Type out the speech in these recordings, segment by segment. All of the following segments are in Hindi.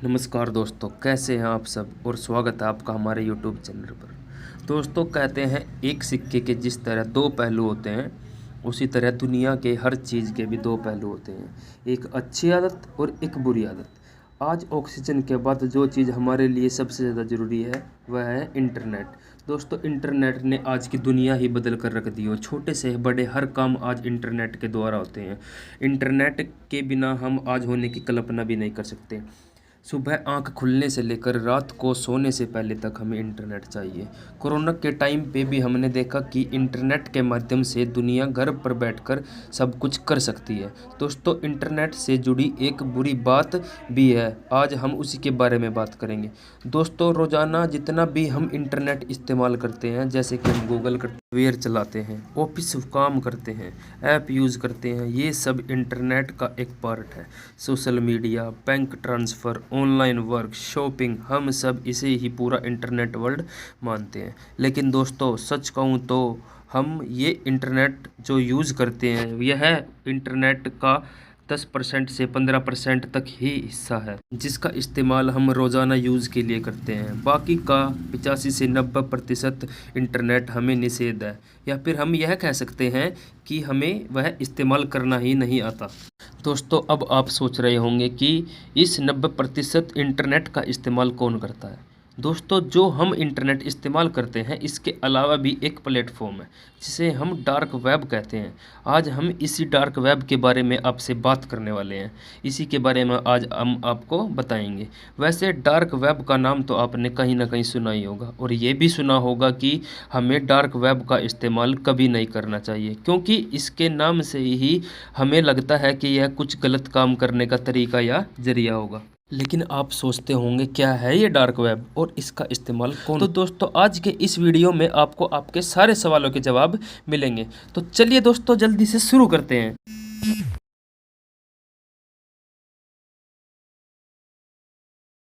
नमस्कार दोस्तों, कैसे हैं आप सब और स्वागत है आपका हमारे यूट्यूब चैनल पर। दोस्तों, कहते हैं एक सिक्के के जिस तरह दो पहलू होते हैं, उसी तरह दुनिया के हर चीज़ के भी दो पहलू होते हैं। एक अच्छी आदत और एक बुरी आदत। आज ऑक्सीजन के बाद जो चीज़ हमारे लिए सबसे ज़्यादा ज़रूरी है वह है इंटरनेट। दोस्तों, इंटरनेट ने आज की दुनिया ही बदल कर रख दी हो। छोटे से बड़े हर काम आज इंटरनेट के द्वारा होते हैं। इंटरनेट के बिना हम आज होने की कल्पना भी नहीं कर सकते। सुबह आंख खुलने से लेकर रात को सोने से पहले तक हमें इंटरनेट चाहिए। कोरोना के टाइम पे भी हमने देखा कि इंटरनेट के माध्यम से दुनिया घर पर बैठकर सब कुछ कर सकती है। दोस्तों, इंटरनेट से जुड़ी एक बुरी बात भी है, आज हम उसी के बारे में बात करेंगे। दोस्तों, रोज़ाना जितना भी हम इंटरनेट इस्तेमाल करते हैं, जैसे कि हम गूगल करते वेयर चलाते हैं, ऑफिस काम करते हैं, ऐप यूज़ करते हैं, ये सब इंटरनेट का एक पार्ट है। Social media, bank transfer, online work, shopping, हम सब इसे ही पूरा इंटरनेट वर्ल्ड मानते हैं। लेकिन दोस्तों, सच कहूँ तो हम ये इंटरनेट जो यूज़ करते हैं यह इंटरनेट का 10% से 15% तक ही हिस्सा है, जिसका इस्तेमाल हम रोज़ाना यूज़ के लिए करते हैं। बाकी का 85 से 90% इंटरनेट हमें निषेध है, या फिर हम यह कह सकते हैं कि हमें वह इस्तेमाल करना ही नहीं आता। दोस्तों, अब आप सोच रहे होंगे कि इस 90% इंटरनेट का इस्तेमाल कौन करता है। दोस्तों, जो हम इंटरनेट इस्तेमाल करते हैं इसके अलावा भी एक प्लेटफॉर्म है जिसे हम डार्क वेब कहते हैं। आज हम इसी डार्क वेब के बारे में आपसे बात करने वाले हैं। इसी के बारे में आज हम आपको बताएंगे। वैसे डार्क वेब का नाम तो आपने कहीं ना कहीं सुना ही होगा, और ये भी सुना होगा कि हमें डार्क वेब का इस्तेमाल कभी नहीं करना चाहिए, क्योंकि इसके नाम से ही हमें लगता है कि यह कुछ गलत काम करने का तरीका या जरिया होगा। लेकिन आप सोचते होंगे क्या है ये डार्क वेब और इसका इस्तेमाल कौन। तो दोस्तों, आज के इस वीडियो में आपको आपके सारे सवालों के जवाब मिलेंगे। तो चलिए दोस्तों, जल्दी से शुरू करते हैं।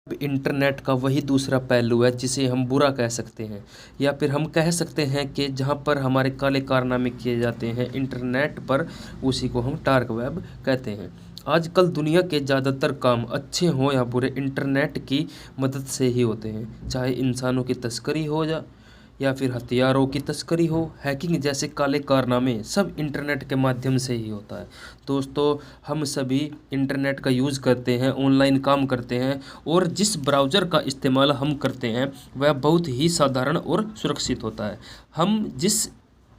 इंटरनेट का वही दूसरा पहलू है जिसे हम बुरा कह सकते हैं, या फिर हम कह सकते हैं कि जहां पर हमारे काले कारनामे किए जाते हैं इंटरनेट पर, उसी को हम डार्क वेब कहते हैं। आजकल दुनिया के ज़्यादातर काम अच्छे हों या बुरे इंटरनेट की मदद से ही होते हैं। चाहे इंसानों की तस्करी हो या फिर हथियारों की तस्करी हो, हैकिंग जैसे काले कारनामे, सब इंटरनेट के माध्यम से ही होता है। दोस्तों, हम सभी इंटरनेट का यूज़ करते हैं, ऑनलाइन काम करते हैं, और जिस ब्राउज़र का इस्तेमाल हम करते हैं वह बहुत ही साधारण और सुरक्षित होता है। हम जिस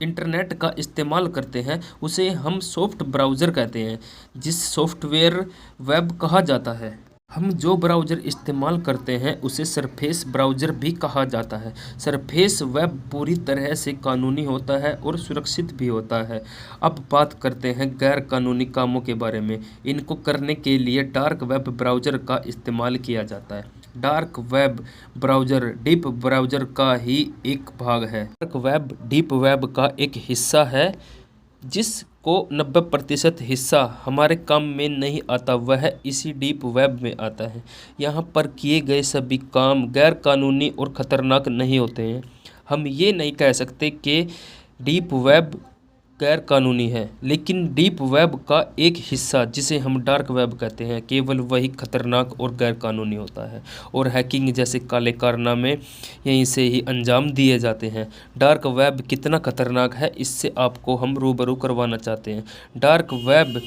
इंटरनेट का इस्तेमाल करते हैं उसे हम सॉफ्ट ब्राउज़र कहते हैं, जिस सॉफ्टवेयर वेब कहा जाता है। हम जो ब्राउज़र इस्तेमाल करते हैं उसे सरफेस ब्राउज़र भी कहा जाता है। सरफेस वेब पूरी तरह से कानूनी होता है और सुरक्षित भी होता है। अब बात करते हैं गैर कानूनी कामों के बारे में। इनको करने के लिए डार्क वेब ब्राउज़र का इस्तेमाल किया जाता है। Dark web browser deep browser का ही एक भाग है। डार्क वेब डीप वेब का एक हिस्सा है जिसको 90% हिस्सा हमारे काम में नहीं आता, वह इसी डीप वेब में आता है। यहाँ पर किए गए सभी काम गैर कानूनी और ख़तरनाक नहीं होते हैं। हम ये नहीं कह सकते कि डीप वेब गैर कानूनी है, लेकिन डीप वेब का एक हिस्सा जिसे हम डार्क वेब कहते हैं केवल वही खतरनाक और गैर कानूनी होता है, और हैकिंग जैसे काले कारनामे यहीं से ही अंजाम दिए जाते हैं। डार्क वेब कितना खतरनाक है इससे आपको हम रूबरू करवाना चाहते हैं। डार्क वेब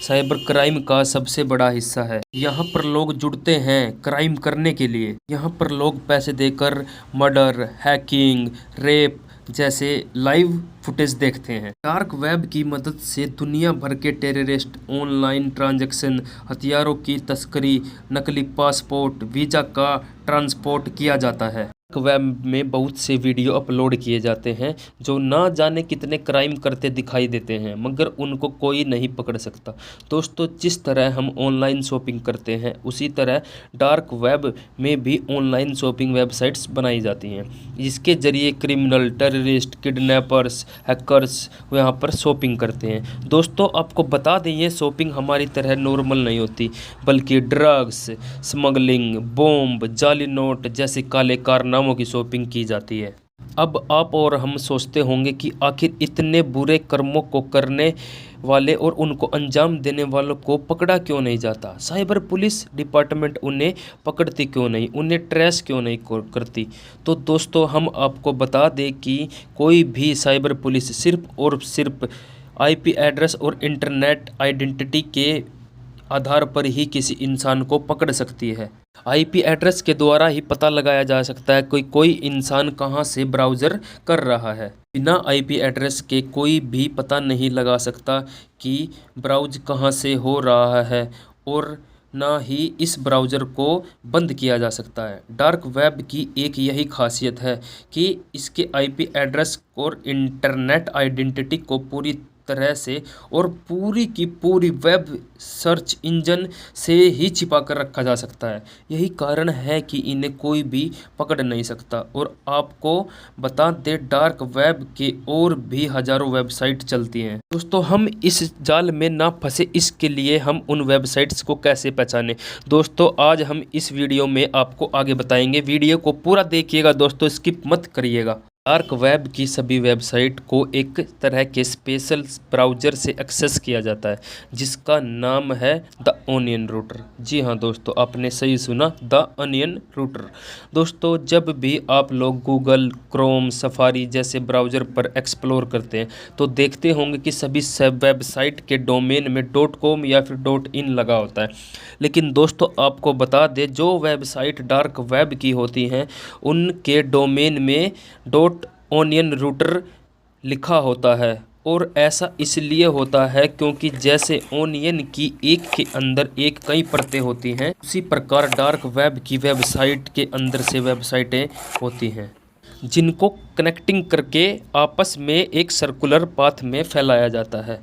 साइबर क्राइम का सबसे बड़ा हिस्सा है। यहाँ पर लोग जुड़ते हैं क्राइम करने के लिए। यहाँ पर लोग पैसे देकर मर्डर, हैकिंग, रेप जैसे लाइव फुटेज देखते हैं। डार्क वेब की मदद से दुनिया भर के टेररिस्ट, ऑनलाइन ट्रांजैक्शन, हथियारों की तस्करी, नकली पासपोर्ट, वीज़ा का ट्रांसपोर्ट किया जाता है। डार्क वेब में बहुत से वीडियो अपलोड किए जाते हैं जो ना जाने कितने क्राइम करते दिखाई देते हैं, मगर उनको कोई नहीं पकड़ सकता। दोस्तों, जिस तरह हम ऑनलाइन शॉपिंग करते हैं उसी तरह डार्क वेब में भी ऑनलाइन शॉपिंग वेबसाइट्स बनाई जाती हैं, जिसके जरिए क्रिमिनल, टेररिस्ट, किडनैपर्स, हैकर्स यहाँ पर शॉपिंग करते हैं। दोस्तों, आपको बता दें ये शॉपिंग हमारी तरह नॉर्मल नहीं होती, बल्कि ड्रग्स, स्मगलिंग, बॉम्ब, जाली नोट जैसे काले कारनामों की शॉपिंग की जाती है। अब आप और हम सोचते होंगे कि आखिर इतने बुरे कर्मों को करने वाले और उनको अंजाम देने वालों को पकड़ा क्यों नहीं जाता? साइबर पुलिस डिपार्टमेंट उन्हें पकड़ती क्यों नहीं, उन्हें ट्रेस क्यों नहीं करती? तो दोस्तों हम आपको बता दें कि कोई भी साइबर पुलिस सिर्फ और सिर्फ आईपी एड्रेस और इंटरनेट आइडेंटिटी के आधार पर ही किसी इंसान को पकड़ सकती है। आईपी एड्रेस के द्वारा ही पता लगाया जा सकता है कि कोई इंसान कहां से ब्राउज़र कर रहा है। बिना आईपी एड्रेस के कोई भी पता नहीं लगा सकता कि ब्राउज कहां से हो रहा है और ना ही इस ब्राउज़र को बंद किया जा सकता है। डार्क वेब की एक यही खासियत है कि इसके आईपी एड्रेस और इंटरनेट आइडेंटिटी को पूरी तरह से और पूरी की पूरी वेब सर्च इंजन से ही छिपा कर रखा जा सकता है। यही कारण है कि इन्हें कोई भी पकड़ नहीं सकता। और आपको बता दें डार्क वेब के और भी हज़ारों वेबसाइट चलती हैं। दोस्तों हम इस जाल में ना फंसे इसके लिए हम उन वेबसाइट्स को कैसे पहचानें, दोस्तों आज हम इस वीडियो में आपको आगे बताएंगे। वीडियो को पूरा देखिएगा दोस्तों, स्किप मत करिएगा। डार्क वेब की सभी वेबसाइट को एक तरह के स्पेशल ब्राउज़र से एक्सेस किया जाता है जिसका नाम है द ओनियन रूटर। जी हाँ दोस्तों, आपने सही सुना, द ओनियन रूटर। दोस्तों जब भी आप लोग गूगल, क्रोम, सफारी जैसे ब्राउज़र पर एक्सप्लोर करते हैं तो देखते होंगे कि सभी वेबसाइट के डोमेन में .com या फिर .in लगा होता है। लेकिन दोस्तों आपको बता दें जो वेबसाइट डार्क वेब की होती हैं उनके डोमेन में ओनियन रूटर लिखा होता है। और ऐसा इसलिए होता है क्योंकि जैसे ओनियन की एक के अंदर एक कई परतें होती हैं, उसी प्रकार डार्क वेब की वेबसाइट के अंदर से वेबसाइटें होती हैं जिनको कनेक्टिंग करके आपस में एक सर्कुलर पाथ में फैलाया जाता है।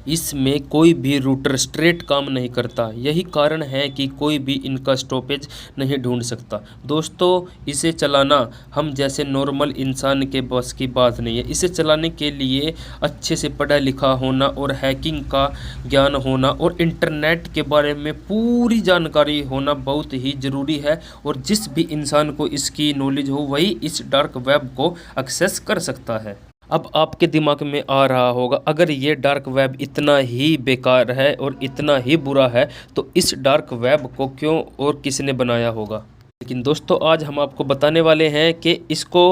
इसमें कोई भी रूटर स्ट्रेट काम नहीं करता। यही कारण है कि कोई भी इनका स्टॉपेज नहीं ढूंढ सकता। दोस्तों इसे चलाना हम जैसे नॉर्मल इंसान के बस की बात नहीं है। इसे चलाने के लिए अच्छे से पढ़ा लिखा होना और हैकिंग का ज्ञान होना और इंटरनेट के बारे में पूरी जानकारी होना बहुत ही ज़रूरी है। और जिस भी इंसान को इसकी नॉलेज हो वही इस डार्क वेब को एक्सेस कर सकता है। अब आपके दिमाग में आ रहा होगा अगर ये डार्क वेब इतना ही बेकार है और इतना ही बुरा है तो इस डार्क वेब को क्यों और किसने बनाया होगा। लेकिन दोस्तों आज हम आपको बताने वाले हैं कि इसको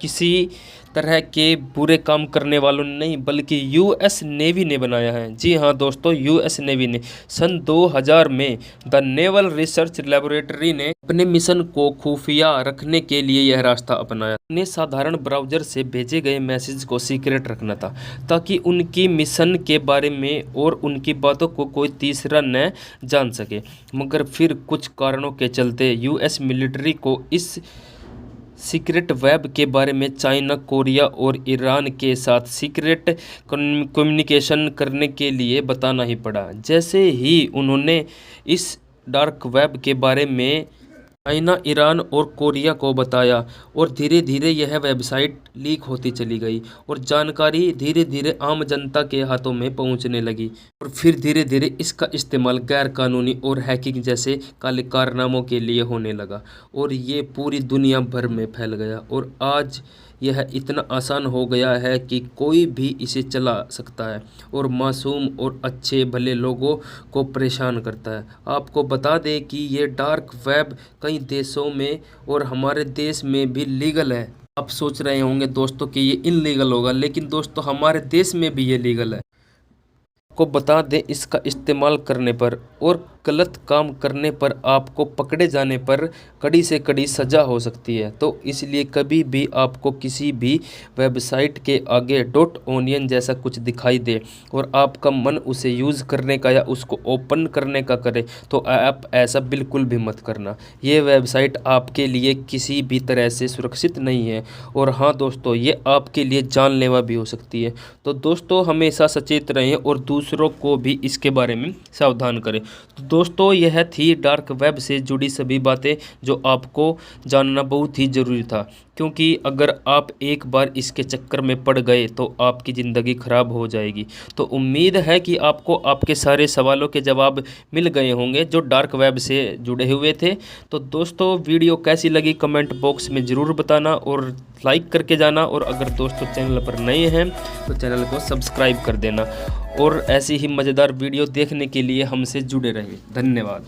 किसी तरह के बुरे काम करने वालों ने नहीं बल्कि यूएस नेवी ने बनाया है। जी हाँ दोस्तों, यूएस नेवी ने सन 2000 में द नेवल रिसर्च लेबोरेटरी ने अपने मिशन को खुफिया रखने के लिए यह रास्ता अपनाया। उन्हें साधारण ब्राउज़र से भेजे गए मैसेज को सीक्रेट रखना था ताकि उनकी मिशन के बारे में और उनकी बातों को कोई तीसरा न जान सके। मगर फिर कुछ कारणों के चलते यूएस मिलिट्री को इस सीक्रेट वेब के बारे में चाइना, कोरिया और ईरान के साथ सीक्रेट कम्युनिकेशन करने के लिए बताना ही पड़ा। जैसे ही उन्होंने इस डार्क वेब के बारे में चाइना, ईरान और कोरिया को बताया और धीरे धीरे यह वेबसाइट लीक होती चली गई और जानकारी धीरे धीरे आम जनता के हाथों में पहुंचने लगी। और फिर धीरे धीरे इसका इस्तेमाल गैर कानूनी और हैकिंग जैसे काले कारनामों के लिए होने लगा और ये पूरी दुनिया भर में फैल गया। और आज यह इतना आसान हो गया है कि कोई भी इसे चला सकता है और मासूम और अच्छे भले लोगों को परेशान करता है। आपको बता दें कि ये डार्क वेब कई देशों में और हमारे देश में भी लीगल है। आप सोच रहे होंगे दोस्तों कि ये इनलीगल होगा, लेकिन दोस्तों हमारे देश में भी ये लीगल है। आपको बता दें इसका इस्तेमाल करने पर और गलत काम करने पर आपको पकड़े जाने पर कड़ी से कड़ी सज़ा हो सकती है। तो इसलिए कभी भी आपको किसी भी वेबसाइट के आगे .onion जैसा कुछ दिखाई दे और आपका मन उसे यूज़ करने का या उसको ओपन करने का करे तो आप ऐसा बिल्कुल भी मत करना। ये वेबसाइट आपके लिए किसी भी तरह से सुरक्षित नहीं है और हाँ दोस्तों ये आपके लिए जानलेवा भी हो सकती है। तो दोस्तों हमेशा सचेत रहें और दूसरों को भी इसके बारे में सावधान करें। तो दोस्तों यह थी डार्क वेब से जुड़ी सभी बातें जो आपको जानना बहुत ही ज़रूरी था, क्योंकि अगर आप एक बार इसके चक्कर में पड़ गए तो आपकी ज़िंदगी ख़राब हो जाएगी। तो उम्मीद है कि आपको आपके सारे सवालों के जवाब मिल गए होंगे जो डार्क वेब से जुड़े हुए थे। तो दोस्तों वीडियो कैसी लगी कमेंट बॉक्स में ज़रूर बताना और लाइक करके जाना। और अगर दोस्तों चैनल पर नए हैं तो चैनल को सब्सक्राइब कर देना। और ऐसी ही मज़ेदार वीडियो देखने के लिए हमसे जुड़े रहिए। धन्यवाद।